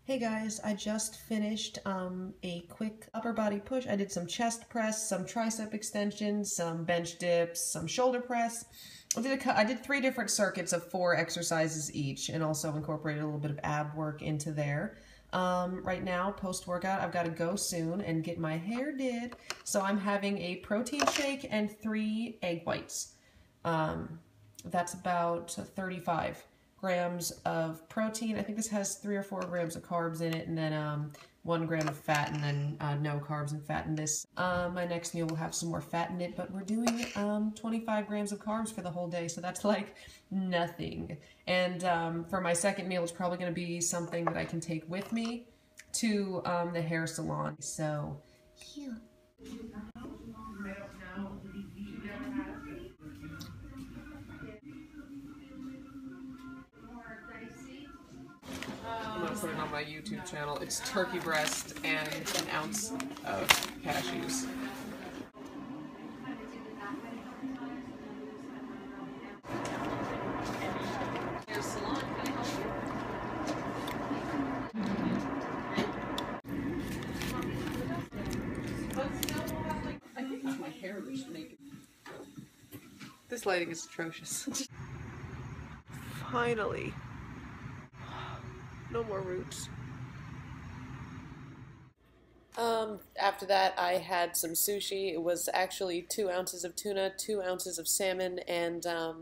Hey guys, I just finished a quick upper body push. I did some chest press, some tricep extensions, some bench dips, some shoulder press. I did 3 different circuits of 4 exercises each, and also incorporated a little bit of ab work into there. Right now, post-workout, I've got to go soon and get my hair did. So I'm having a protein shake and 3 egg whites. That's about 35 grams of protein. I think this has 3 or 4 grams of carbs in it, and then 1 gram of fat, and then no carbs and fat in this. My next meal will have some more fat in it, but we're doing 25 grams of carbs for the whole day, so that's like nothing. And for my second meal, it's probably going to be something that I can take with me to the hair salon. So, yeah. I'm gonna put it on my YouTube channel. It's turkey breast and an ounce of cashews. Hair salon, can I help you? I think it's my hair that should make it. This lighting is atrocious. Finally. No more roots. After that, I had some sushi. It was actually 2 ounces of tuna, 2 ounces of salmon, and I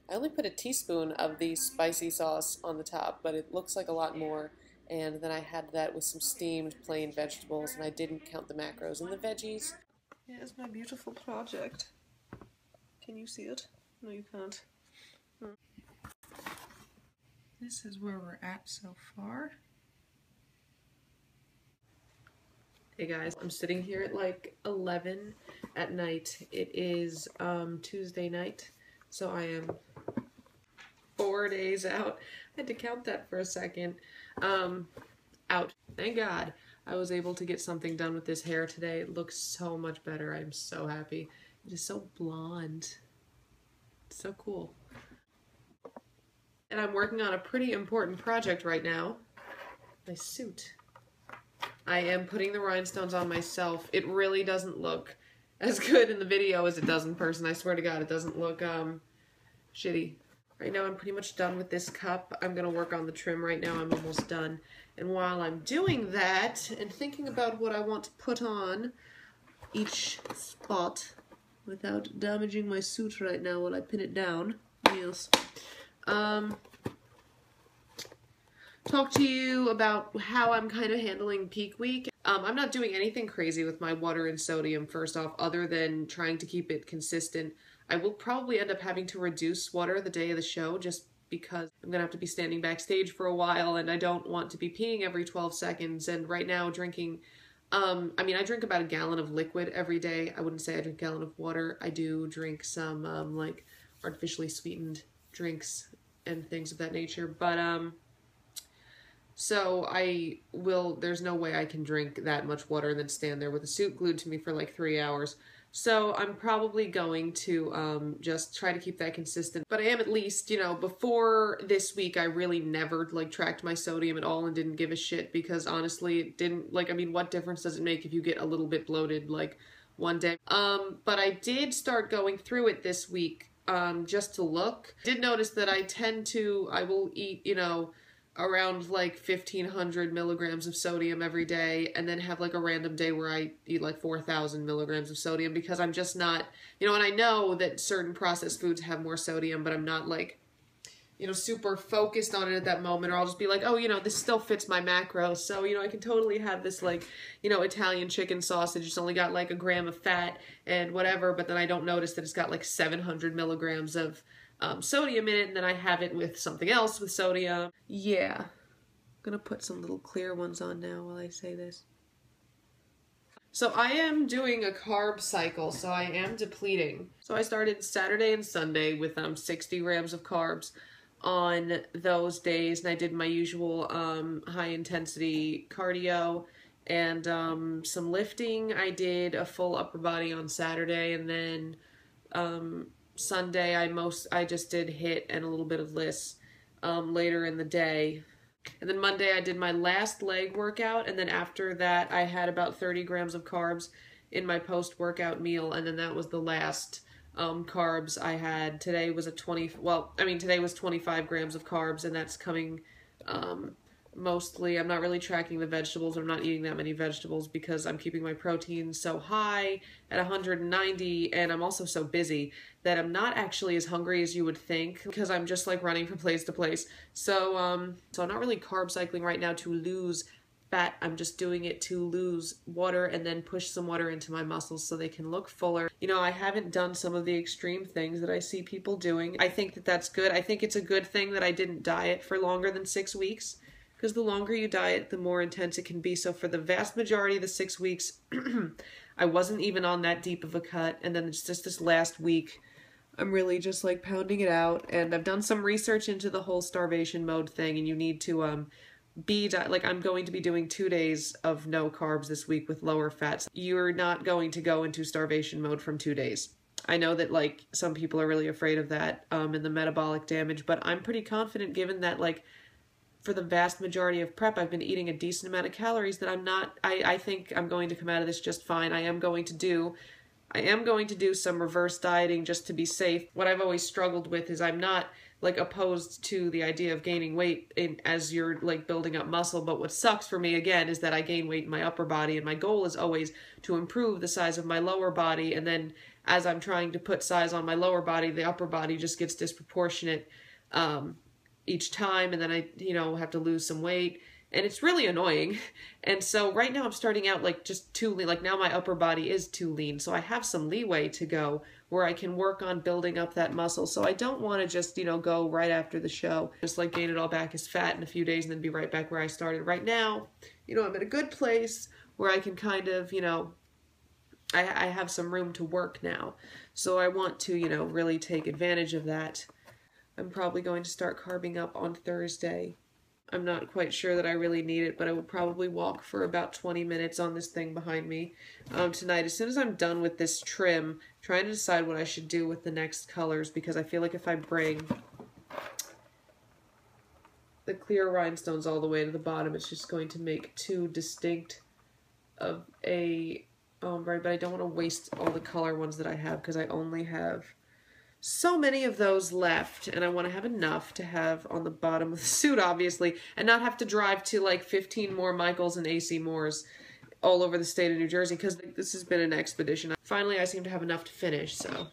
only put a teaspoon of the spicy sauce on the top, but it looks like a lot more. And then I had that with some steamed plain vegetables, and I didn't count the macros and the veggies. Here's my beautiful project. Can you see it? No, you can't. This is where we're at so far. Hey guys, I'm sitting here at like 11 at night. It is Tuesday night, so I am 4 days out. I had to count that for a second. Out. Thank God I was able to get something done with this hair today. It looks so much better. I'm so happy. It is so blonde. It's so cool. And I'm working on a pretty important project right now. My suit. I am putting the rhinestones on myself. It really doesn't look as good in the video as it does in person. I swear to God, it doesn't look shitty. Right now I'm pretty much done with this cup. I'm gonna work on the trim right now. I'm almost done. And while I'm doing that and thinking about what I want to put on each spot without damaging my suit right now while I pin it down. Yes. Talk to you about how I'm kind of handling peak week. I'm not doing anything crazy with my water and sodium, first off, other than trying to keep it consistent. I will probably end up having to reduce water the day of the show just because I'm gonna have to be standing backstage for a while and I don't want to be peeing every 12 seconds. And right now drinking, I mean, I drink about a gallon of liquid every day. I wouldn't say I drink a gallon of water. I do drink some like artificially sweetened drinks and things of that nature, but so there's no way I can drink that much water and then stand there with a suit glued to me for like 3 hours. So I'm probably going to just try to keep that consistent. But I am at least, you know, before this week, I really never like tracked my sodium at all and didn't give a shit because honestly, it didn't, like, I mean, what difference does it make if you get a little bit bloated like one day? But I did start going through it this week just to look. Did notice that I will eat, you know, around like 1,500 milligrams of sodium every day and then have like a random day where I eat like 4,000 milligrams of sodium because I'm just not, you know, and I know that certain processed foods have more sodium, but I'm not like, you know, super focused on it at that moment, or I'll just be like, oh, you know, this still fits my macros. So, you know, I can totally have this like, you know, Italian chicken sausage. It's only got like a gram of fat and whatever, but then I don't notice that it's got like 700 milligrams of sodium in it, and then I have it with something else with sodium. Yeah. I'm gonna put some little clear ones on now while I say this. So I am doing a carb cycle, so I am depleting. So I started Saturday and Sunday with 60 grams of carbs on those days, and I did my usual high intensity cardio and some lifting. I did a full upper body on Saturday, and then Sunday I just did HIIT and a little bit of LISS later in the day. And then Monday I did my last leg workout, and then after that I had about 30 grams of carbs in my post-workout meal, and then that was the last carbs I had. Today was today was 25 grams of carbs, and that's coming mostly, I'm not really tracking the vegetables. I'm not eating that many vegetables because I'm keeping my protein so high at 190, and I'm also so busy that I'm not actually as hungry as you would think because I'm just like running from place to place. So I'm not really carb cycling right now to lose fat. I'm just doing it to lose water and then push some water into my muscles so they can look fuller. You know, I haven't done some of the extreme things that I see people doing. I think that that's good. I think it's a good thing that I didn't diet for longer than 6 weeks, because the longer you diet, the more intense it can be. So for the vast majority of the 6 weeks, I wasn't even on that deep of a cut. And then it's just this last week, I'm really just like pounding it out. And I've done some research into the whole starvation mode thing, and you need to I'm going to be doing 2 days of no carbs this week with lower fats. You're not going to go into starvation mode from 2 days. I know that like some people are really afraid of that and the metabolic damage, but I'm pretty confident given that like for the vast majority of prep, I've been eating a decent amount of calories that I think I'm going to come out of this just fine. I am going to do some reverse dieting just to be safe. What I've always struggled with is I'm not like opposed to the idea of gaining weight as you're like building up muscle, but what sucks for me again is that I gain weight in my upper body, and my goal is always to improve the size of my lower body, and then as I'm trying to put size on my lower body, the upper body just gets disproportionate each time, and then I, have to lose some weight, and it's really annoying. And so right now I'm starting out like just too lean. Like now my upper body is too lean, so I have some leeway to go where I can work on building up that muscle. So I don't want to just, go right after the show, just like gain it all back as fat in a few days and then be right back where I started. Right now, I'm in a good place where I can kind of, I have some room to work now. So I want to, really take advantage of that. I'm probably going to start carbing up on Thursday. I'm not quite sure that I really need it, but I will probably walk for about 20 minutes on this thing behind me tonight. As soon as I'm done with this trim, I'm trying to decide what I should do with the next colors, because I feel like if I bring the clear rhinestones all the way to the bottom, it's just going to make too distinct of a ombre, but I don't want to waste all the color ones that I have because I only have so many of those left, and I want to have enough to have on the bottom of the suit, obviously, and not have to drive to like 15 more Michaels and AC Moores all over the state of New Jersey, because this has been an expedition. Finally, I seem to have enough to finish, so.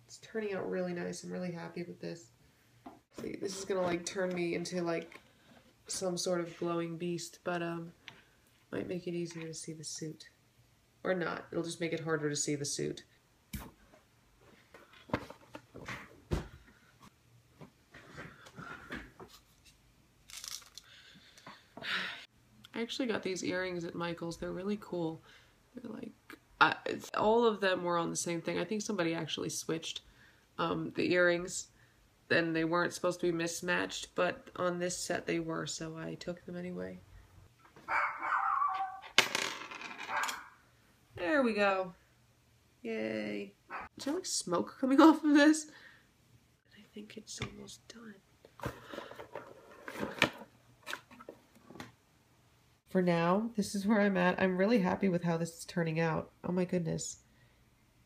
It's turning out really nice. I'm really happy with this. See, this is gonna like turn me into like some sort of glowing beast, but might make it easier to see the suit. Or not. It'll just make it harder to see the suit. I actually got these earrings at Michael's. They're really cool. They're like, all of them were on the same thing. I think somebody actually switched the earrings. Then they weren't supposed to be mismatched, but on this set they were, so I took them anyway. There we go. Yay. Is there like smoke coming off of this? I think it's almost done. For now, this is where I'm at. I'm really happy with how this is turning out. Oh my goodness.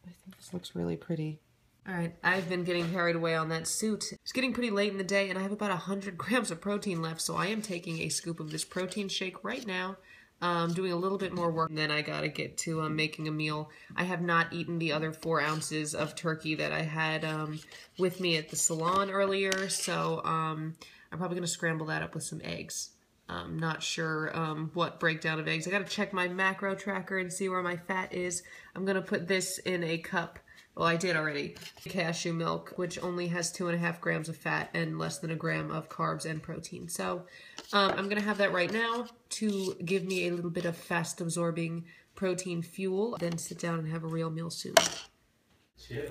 I think this looks really pretty. Alright, I've been getting carried away on that suit. It's getting pretty late in the day, and I have about 100 grams of protein left, so I am taking a scoop of this protein shake right now. Doing a little bit more work, and then I gotta get to making a meal. I have not eaten the other 4 ounces of turkey that I had with me at the salon earlier, so I'm probably gonna scramble that up with some eggs. I'm not sure what breakdown of eggs. I gotta check my macro tracker and see where my fat is. I'm gonna put this in a cup. Well, I did already. Cashew milk, which only has 2.5 grams of fat and less than a gram of carbs and protein. So I'm gonna have that right now to give me a little bit of fast absorbing protein fuel, then sit down and have a real meal soon. Chill.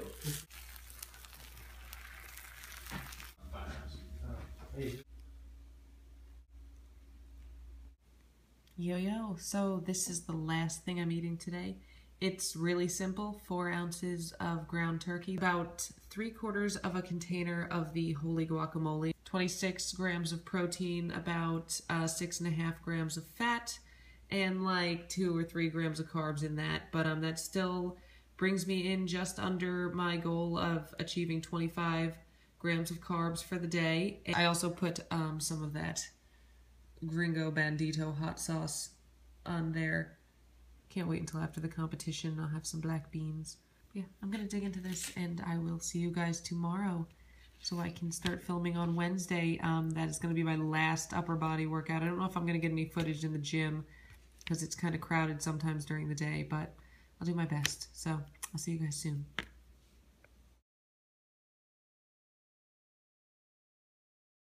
Yo, so this is the last thing I'm eating today. It's really simple. 4 ounces of ground turkey, about 3/4 of a container of the holy guacamole, 26 grams of protein, about 6.5 grams of fat, and like 2 or 3 grams of carbs in that. But that still brings me in just under my goal of achieving 25 grams of carbs for the day. I also put some of that Gringo Bandito hot sauce on there. Can't wait until after the competition. I'll have some black beans. Yeah, I'm gonna dig into this, and I will see you guys tomorrow so I can start filming on Wednesday. That is gonna be my last upper body workout. I don't know if I'm gonna get any footage in the gym because it's kind of crowded sometimes during the day, but I'll do my best. So I'll see you guys soon.